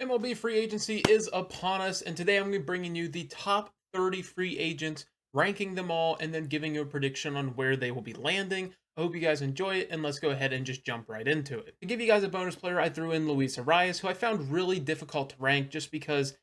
MLB free agency is upon us, and today I'm going to be bringing you the top 30 free agents, ranking them all, and then giving you a prediction on where they will be landing. I hope you guys enjoy it, and let's go ahead and just jump right into it. To give you guys a bonus player, I threw in Luis Arias, who I found really difficult to rank just because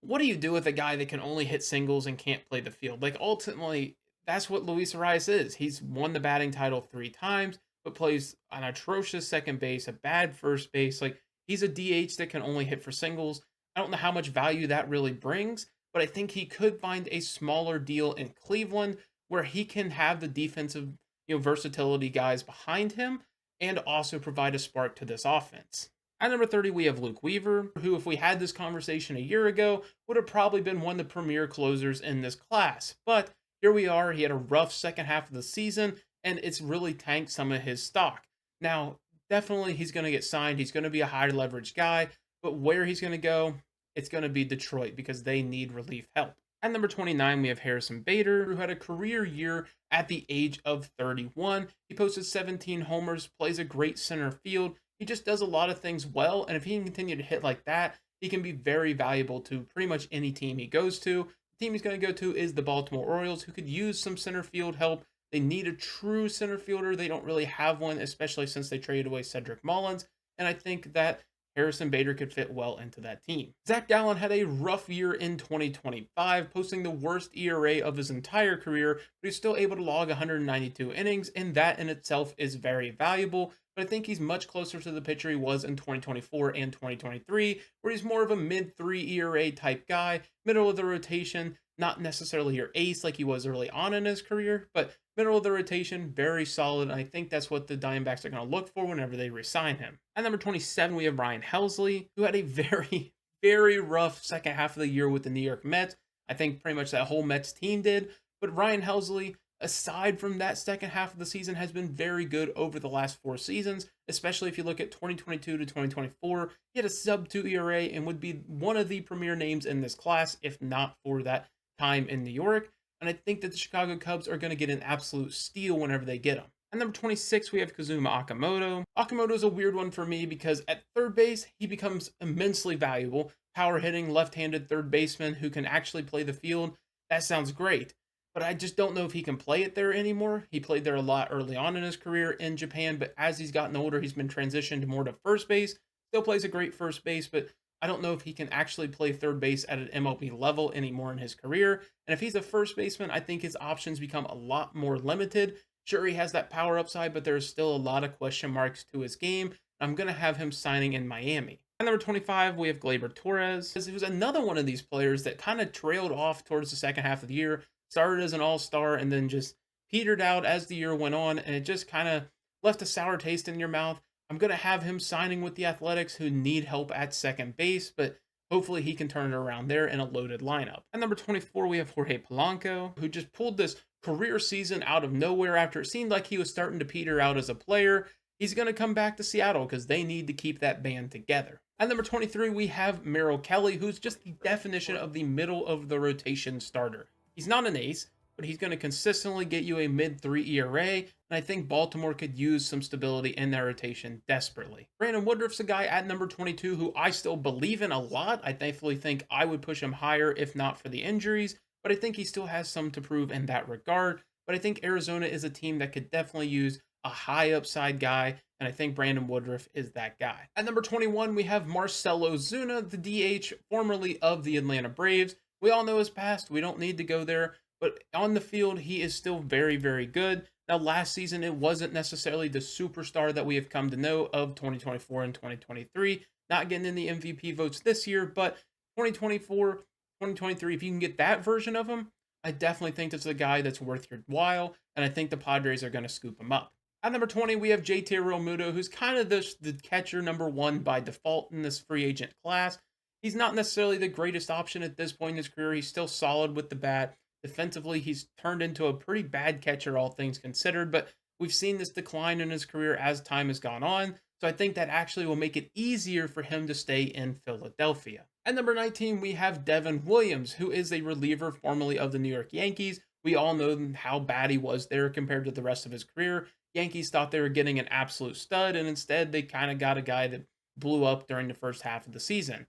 what do you do with a guy that can only hit singles and can't play the field? Like, ultimately, that's what Luis Arias is. He's won the batting title 3 times, but plays an atrocious second base, a bad first base. Like, he's a DH that can only hit for singles. I don't know how much value that really brings, but I think he could find a smaller deal in Cleveland where he can have the defensive, versatility guys behind him and also provide a spark to this offense. At number 30, we have Luke Weaver, who, if we had this conversation a year ago, would have probably been one of the premier closers in this class. But here we are. He had a rough second half of the season, and it's really tanked some of his stock. Now, definitely he's going to get signed. He's going to be a high leverage guy, but where he's going to go, it's going to be Detroit because they need relief help. At number 29, we have Harrison Bader, who had a career year at the age of 31. He posted 17 homers, plays a great center field. He just does a lot of things well, and if he can continue to hit like that, he can be very valuable to pretty much any team he goes to. The team he's going to go to is the Baltimore Orioles, who could use some center field help. They need a true center fielder. They don't really have one, especially since they traded away Cedric Mullins, and I think that Harrison Bader could fit well into that team. Zach Gallen had a rough year in 2025, posting the worst ERA of his entire career, but he's still able to log 192 innings, and that in itself is very valuable. But I think he's much closer to the pitcher he was in 2024 and 2023, where he's more of a mid-3 ERA type guy, middle of the rotation, not necessarily your ace like he was early on in his career, but middle of the rotation, very solid. And I think that's what the Diamondbacks are going to look for whenever they resign him. At number 27, we have Ryan Helsley, who had a very, very rough second half of the year with the New York Mets. I think pretty much that whole Mets team did. But Ryan Helsley, aside from that second half of the season, has been very good over the last 4 seasons, especially if you look at 2022 to 2024. He had a sub-2 ERA and would be one of the premier names in this class, if not for that time in New York. And I think that the Chicago Cubs are going to get an absolute steal whenever they get him. At number 26, we have Kazuma Okamoto. Okamoto is a weird one for me because at third base, he becomes immensely valuable. Power hitting, left-handed third baseman who can actually play the field. That sounds great. But I just don't know if he can play it there anymore. He played there a lot early on in his career in Japan, but as he's gotten older, he's been transitioned more to first base. Still plays a great first base, but I don't know if he can actually play third base at an MLB level anymore in his career. And if he's a first baseman, I think his options become a lot more limited. Sure, he has that power upside, but there's still a lot of question marks to his game. I'm going to have him signing in Miami. At number 25, we have Gleyber Torres. He was another one of these players that kind of trailed off towards the second half of the year, started as an all-star, and then just petered out as the year went on, and it just kind of left a sour taste in your mouth. I'm going to have him signing with the Athletics, who need help at second base, but hopefully he can turn it around there in a loaded lineup. At number 24, we have Jorge Polanco, who just pulled this career season out of nowhere after it seemed like he was starting to peter out as a player. He's going to come back to Seattle because they need to keep that band together. At number 23, we have Merrill Kelly, who's just the definition of the middle of the rotation starter. He's not an ace, but he's going to consistently get you a mid-3 ERA, and I think Baltimore could use some stability in their rotation desperately. Brandon Woodruff's a guy at number 22 who I still believe in a lot. I definitely think I would push him higher if not for the injuries, but I think he still has some to prove in that regard. But I think Arizona is a team that could definitely use a high upside guy, and I think Brandon Woodruff is that guy. At number 21, we have Marcell Ozuna, the DH formerly of the Atlanta Braves. We all know his past. We don't need to go there. But on the field, he is still very, very good. Now, last season, it wasn't necessarily the superstar that we have come to know of 2024 and 2023. Not getting in the MVP votes this year, but 2024, 2023, if you can get that version of him, I definitely think that's a guy that's worth your while, and I think the Padres are going to scoop him up. At number 20, we have JT Realmuto, who's kind of the catcher number one by default in this free agent class. He's not necessarily the greatest option at this point in his career. He's still solid with the bat. Defensively, he's turned into a pretty bad catcher, all things considered, but we've seen this decline in his career as time has gone on. So I think that actually will make it easier for him to stay in Philadelphia. At number 19, we have Devin Williams, who is a reliever formerly of the New York Yankees. We all know how bad he was there compared to the rest of his career. Yankees thought they were getting an absolute stud, and instead they kind of got a guy that blew up during the first half of the season.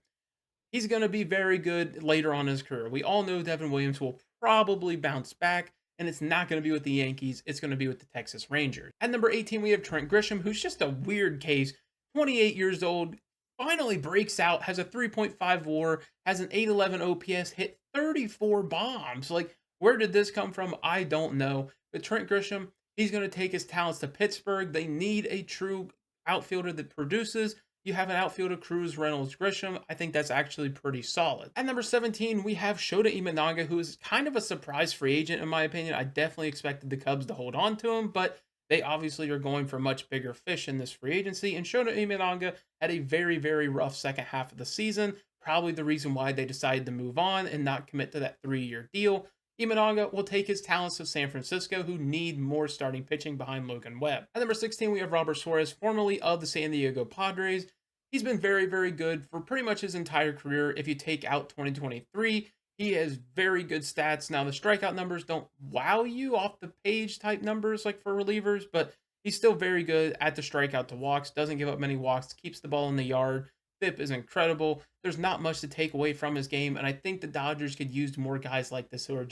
he's going to be very good later on in his career. We all know Devin Williams will probably bounce back, and it's not going to be with the Yankees. It's going to be with the Texas Rangers. At number 18, we have Trent Grisham, who's just a weird case. 28 years old, finally breaks out, has a 3.5 WAR, has an 811 OPS, hit 34 bombs. Like, where did this come from? I don't know. But Trent Grisham, he's going to take his talents to Pittsburgh. They need a true outfielder that produces. You have an outfielder, Cruz, Reynolds, Grisham. I think that's actually pretty solid. At number 17, we have Shota Imanaga, who is kind of a surprise free agent, in my opinion. I definitely expected the Cubs to hold on to him, but they obviously are going for much bigger fish in this free agency. And Shota Imanaga had a very, very rough second half of the season. Probably the reason why they decided to move on and not commit to that 3-year deal. Imanaga will take his talents to San Francisco, who need more starting pitching behind Logan Webb. At number 16, we have Robert Suarez, formerly of the San Diego Padres. He's been very, very good for pretty much his entire career. If you take out 2023, he has very good stats. Now, the strikeout numbers don't wow you off the page type numbers like for relievers, but he's still very good at the strikeout to walks, doesn't give up many walks, keeps the ball in the yard. FIP is incredible. There's not much to take away from his game, and I think the Dodgers could use more guys like this who are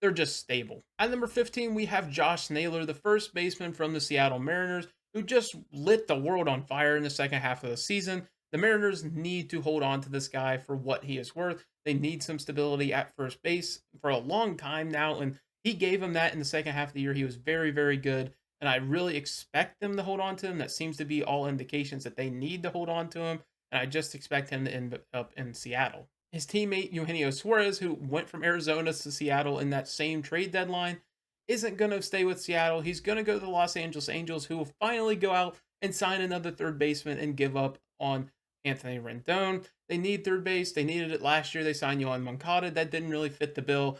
they're just stable. At number 15, we have Josh Naylor, the first baseman from the Seattle Mariners, who just lit the world on fire in the second half of the season. The Mariners need to hold on to this guy for what he is worth. They need some stability at first base for a long time now, and he gave them that in the second half of the year. He was very, very good, and I really expect them to hold on to him. That seems to be all indications that they need to hold on to him, and I just expect him to end up in Seattle. His teammate, Eugenio Suarez, who went from Arizona to Seattle in that same trade deadline, isn't going to stay with Seattle. He's going to go to the Los Angeles Angels, who will finally go out and sign another third baseman and give up on Anthony Rendon. They need third base. They needed it last year. They signed Yohan Moncada. That didn't really fit the bill.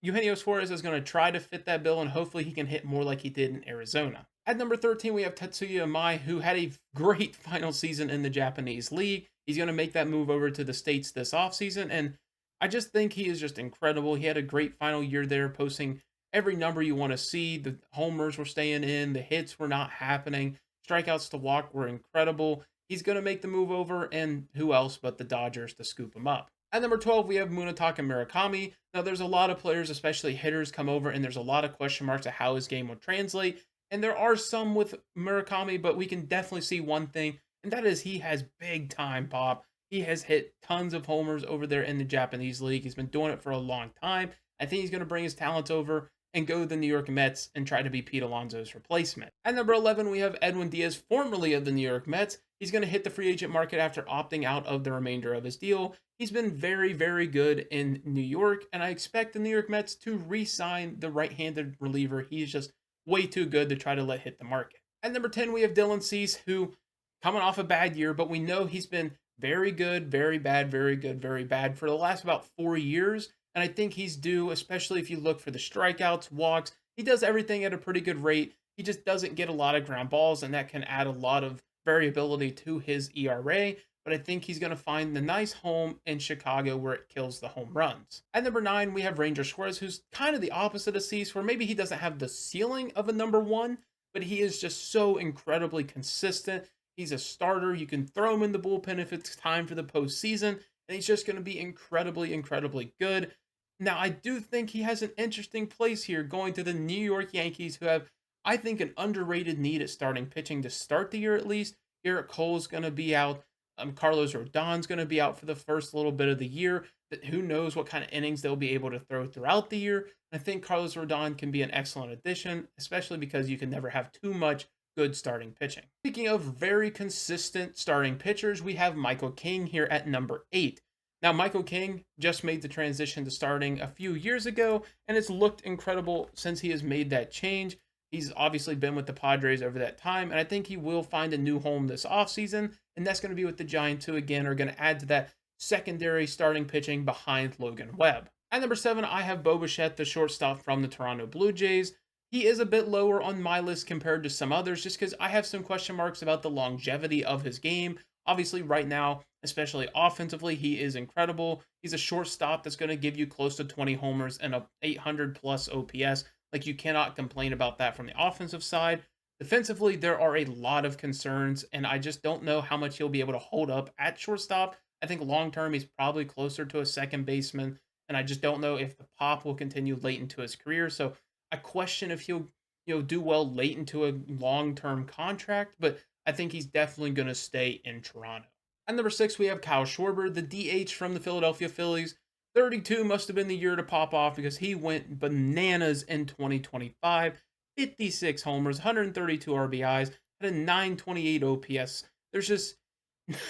Eugenio Suarez is going to try to fit that bill, and hopefully he can hit more like he did in Arizona. At number 13, we have Tetsuya Amai, who had a great final season in the Japanese League. He's going to make that move over to the States this offseason, and I just think he is just incredible. He had a great final year there, posting every number you want to see. The homers were staying in, the hits were not happening, strikeouts to walk were incredible. He's going to make the move over, and who else but the Dodgers to scoop him up. At number 12, we have Munetaka Murakami. Now, there's a lot of players, especially hitters, come over, and there's a lot of question marks of how his game will translate. And there are some with Murakami, but we can definitely see one thing, and that is he has big time pop. He has hit tons of homers over there in the Japanese League. He's been doing it for a long time. I think he's going to bring his talents over and go to the New York Mets and try to be Pete Alonso's replacement. At number 11, we have Edwin Diaz, formerly of the New York Mets. He's going to hit the free agent market after opting out of the remainder of his deal. He's been very, very good in New York, and I expect the New York Mets to re-sign the right-handed reliever. He's just way too good to try to let hit the market. At number 10, we have Dylan Cease, who coming off a bad year, but we know he's been very good, very bad, very good, very bad for the last about 4 years. And I think he's due, especially if you look for the strikeouts, walks. He does everything at a pretty good rate. He just doesn't get a lot of ground balls, and that can add a lot of variability to his ERA. But I think he's going to find the nice home in Chicago where it kills the home runs. At number 9, we have Ranger Suarez, who's kind of the opposite of Cease, where maybe he doesn't have the ceiling of a number 1, but he is just so incredibly consistent. He's a starter. You can throw him in the bullpen if it's time for the postseason, and he's just going to be incredibly, incredibly good. Now, I do think he has an interesting place here going to the New York Yankees, who have, I think, an underrated need at starting pitching to start the year at least. Garrett Cole's going to be out. Carlos Rodon's going to be out for the first little bit of the year. But who knows what kind of innings they'll be able to throw throughout the year. I think Carlos Rodon can be an excellent addition, especially because you can never have too much good starting pitching. Speaking of very consistent starting pitchers, we have Michael King here at number 8. Now, Michael King just made the transition to starting a few years ago, and it's looked incredible since he has made that change. He's obviously been with the Padres over that time, and I think he will find a new home this offseason, and that's going to be with the Giants, who again are going to add to that secondary starting pitching behind Logan Webb. At number 7, I have Bo Bichette, the shortstop from the Toronto Blue Jays. He is a bit lower on my list compared to some others, just because I have some question marks about the longevity of his game. Obviously, right now, especially offensively, he is incredible. He's a shortstop that's going to give you close to 20 homers and a 800 plus OPS. Like, you cannot complain about that from the offensive side. Defensively, there are a lot of concerns, and I just don't know how much he'll be able to hold up at shortstop. I think long term he's probably closer to a second baseman, and I just don't know if the pop will continue late into his career. So I question if he'll do well late into a long term contract, but I think he's definitely going to stay in Toronto. At number 6, we have Kyle Schwarber, the DH from the Philadelphia Phillies. 32 must have been the year to pop off because he went bananas in 2025. 56 homers, 132 RBIs, had a 928 OPS. There's just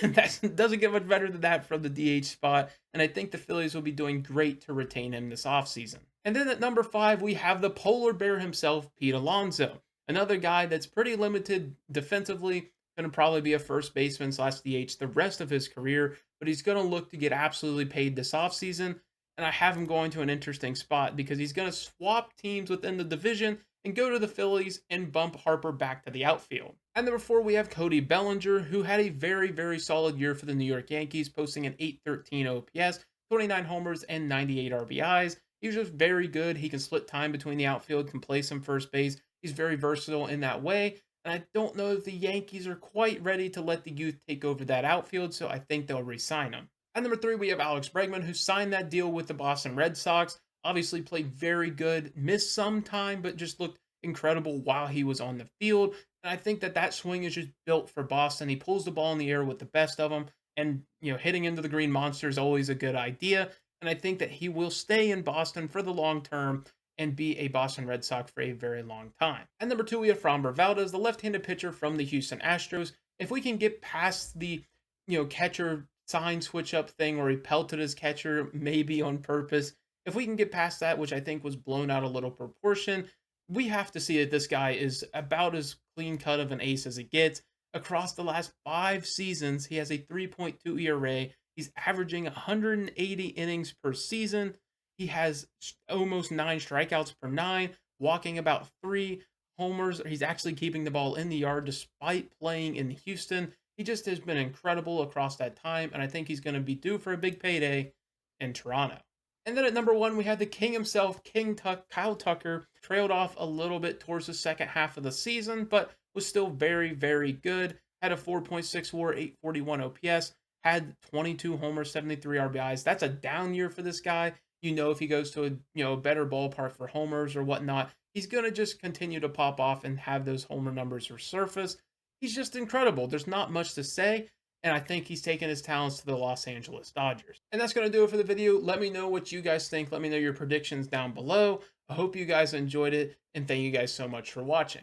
that doesn't get much better than that from the DH spot, and I think the Phillies will be doing great to retain him this offseason. And then at number 5, we have the polar bear himself, Pete Alonso. Another guy that's pretty limited defensively, going to probably be a first baseman slash DH the rest of his career, but he's going to look to get absolutely paid this offseason. And I have him going to an interesting spot because he's going to swap teams within the division and go to the Phillies and bump Harper back to the outfield. And number 4, we have Cody Bellinger, who had a very, very solid year for the New York Yankees, posting an 813 OPS, 29 homers, and 98 RBIs. He was just very good. He can split time between the outfield, can play some first base. He's very versatile in that way. And I don't know if the Yankees are quite ready to let the youth take over that outfield, so I think they'll re-sign him. At number 3, we have Alex Bregman, who signed that deal with the Boston Red Sox. Obviously played very good, missed some time, but just looked incredible while he was on the field. And I think that swing is just built for Boston. He pulls the ball in the air with the best of them, and hitting into the green monster is always a good idea. And I think that he will stay in Boston for the long term and be a Boston Red Sox for a very long time. And number 2, we have Framber Valdez, the left-handed pitcher from the Houston Astros. If we can get past the catcher sign switch up thing where he pelted his catcher maybe on purpose, if we can get past that, which I think was blown out a little proportion, we have to see that this guy is about as clean cut of an ace as it gets. Across the last 5 seasons, he has a 3.2 ERA. He's averaging 180 innings per season. He has almost 9 strikeouts per 9, walking about 3 homers. He's actually keeping the ball in the yard despite playing in Houston. He just has been incredible across that time, and I think he's going to be due for a big payday in Toronto. And then at number 1, we had the king himself, Kyle Tucker, trailed off a little bit towards the second half of the season, but was still very, very good. Had a 4.6 WAR, 841 OPS, had 22 homers, 73 RBIs. That's a down year for this guy. If he goes to a better ballpark for homers or whatnot, he's going to just continue to pop off and have those homer numbers resurface. He's just incredible. There's not much to say. And I think he's taken his talents to the Los Angeles Dodgers. And that's going to do it for the video. Let me know what you guys think. Let me know your predictions down below. I hope you guys enjoyed it. And thank you guys so much for watching.